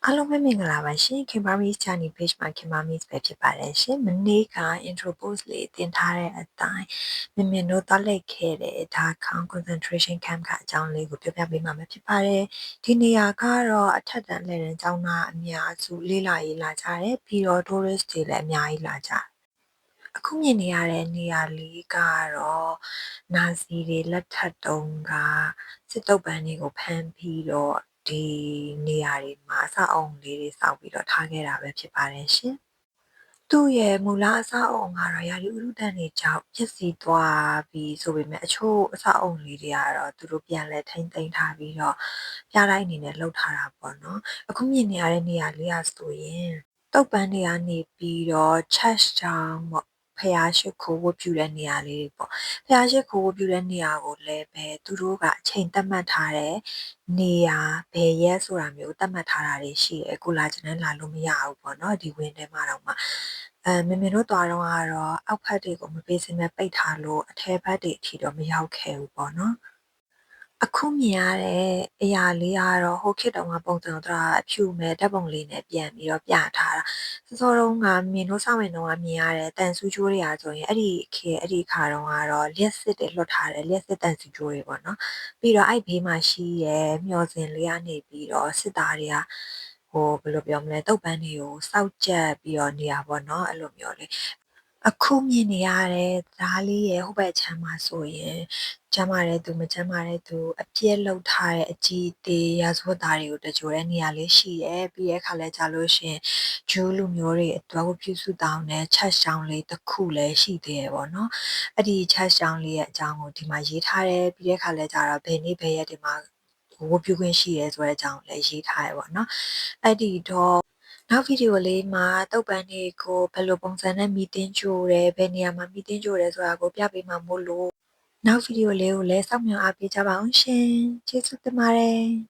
အားလုံးပဲမင်္ဂလာပါရှင်ခင်ဗျာ Miss Journey Page မှာခင်ဗျာ Miss ပဲဖြစ်ပါတယ်ရှင်မနေ့က intro post လေးတင်ထားတဲ့အတိုင်းမြင်တို့သွားလိုက်ခဲ့တဲ့ဒါခေါင်း concentration camp ကအကြောင်းလေးကိုပြောပြပေးမှာဖြစ်ပါတယ်ဒီနေရာကတော့အထက်တန်းလက်တန်းကျောင်းသားအများစုလေးလာရေးလာကြတယ်ပြီးတော့ tourist တွေလည်းအများကြီးလာကြတယ်အခုမြင်နေရတဲ့နေရာလေးကတော့နာစီတွေလက်ထပ်တုံးကစစ်တုပ်ပန်းတွေကိုဖမ်းပြီးတော့ဒီနေရာတွေမှာအဆောက်အုံလေးတွေစောက်ပြီးတော့ထားခဲ့တာပဲဖြစ်ပါတယ်ရှင်။သူ့ရဲ့မူလအဆောက်အုံကတော့ရာသီဥတုဒဏ်တွေကြောင့်ပျက်စီးသွားပြီးဆိုပေမဲ့အချို့အဆောက်အုံလေးတွေကတော့သူတို့ပြန်လဲထိမ့်သိမ်းထားပြီးတော့ပြတိုင်းအနေနဲ့လှုပ်ထားတာပေါ့နော်။အခုမြင်နေရတဲ့နေရာလေးကဆိုရင်တုပ်ပန်းတွေကနေပြီးတော့ church ကျောင်းပေါ့ဖျားရှိခိုးဝတ်ပြုတဲ့နေရာလေးတွေပေါ့ဖျားရှိခိုးဝတ်ပြုတဲ့နေရာကိုလည်းပဲသူတို့ကအချိန်သတ်မှတ်ထားတဲ့နေရာဘယ်ရက်ဆိုတာမျိုးသတ်မှတ်ထားတာတွေရှိတယ်အခုလာချင်တဲ့လာလို့မရဘူးပေါ့နော်ဒီဝင်းထဲမှာတော့မှမမေတို့သွားတော့ကတော့အောက်ဖက်တွေကိုမပေးစင်းမဲ့ပိတ်ထားလို့အထဲဘက်တွေအထိတော့မရောက်ခဲ့ဘူးပေါ့နော်အခုမြင်ရတဲ့အရာလေးကတော့ဟိုခေတ်တုန်းကပုံစံတော့အဖြူမဲ့ဓာတ်ပုံလေးနဲ့ပြန်ပြီးတော့ပြထားတာစောတုန်းကမြင်တို့စောင့်ဝင်တုန်းကမြင်ရတဲ့တန်ဆူးချိုးတွေအားဆိုရင်အဲ့ဒီခါတုန်းကတော့လျှက်စစ်တွေလွတ်ထားတယ်လျှက်စစ်တန်ဆူးချိုးတွေပေါ့နော်ပြီးတော့အဲ့ဘေးမှာရှိရဲ့မျော်စင်လေးကနေပြီးတော့စစ်သားတွေကဟိုဘယ်လိုပြောမလဲတုတ်ပန်းတွေကိုစောက်ကြက်ပြီးတော့နေတာပေါ့နော်အဲ့လိုမျိုးလေးအခုမြင်နေရတဲ့ဓားလေးရဲ့ဟိုဘက်ချမ်းမှာဆိုရင်ကျမ်းမာတဲ့သူမကျမ်းမာတဲ့သူအပြည့်လောက်ထားတဲ့အကြီးသေးရာဇဝတ်သားတွေကိုတကြိုတဲ့နေရာလေးရှိရဲပြီးရဲ့ခါလဲကြာလို့ရှင်ဂျူးလူမျိုးတွေအတွက်ကိုပြုစုတောင်းတဲ့ချက်ချောင်းလေးတစ်ခုလည်းရှိသေးတယ်ပေါ့နော်အဲ့ဒီချက်ချောင်းလေးရဲ့အကြောင်းကိုဒီမှာရေးထားတယ်ပြီးရဲ့ခါလဲကြာတော့ဘယ်နေ့ဘယ်ရက်ဒီမှာဝတ်ပြုခွင့်ရှိရဲဆိုတဲ့အကြောင်းလည်းရေးထားရပေါ့နော်အဲ့ဒီတော့နောက်ဗီဒီယိုလေးမှာတုတ်ပန်းတွေကိုဘယ်လိုပုံစံနဲ့မီတင်းကြိုတယ်ဘယ်နေရာမှာမီတင်းကြိုတယ်ဆိုတာကိုပြပေးမှာမို့လို့နောက်ဗီဒီယိုလေးကိုလည်းစောင့်မျှော်အားပေးကြပါအောင်ရှင်ကျေးဇူးတင်ပါတယ်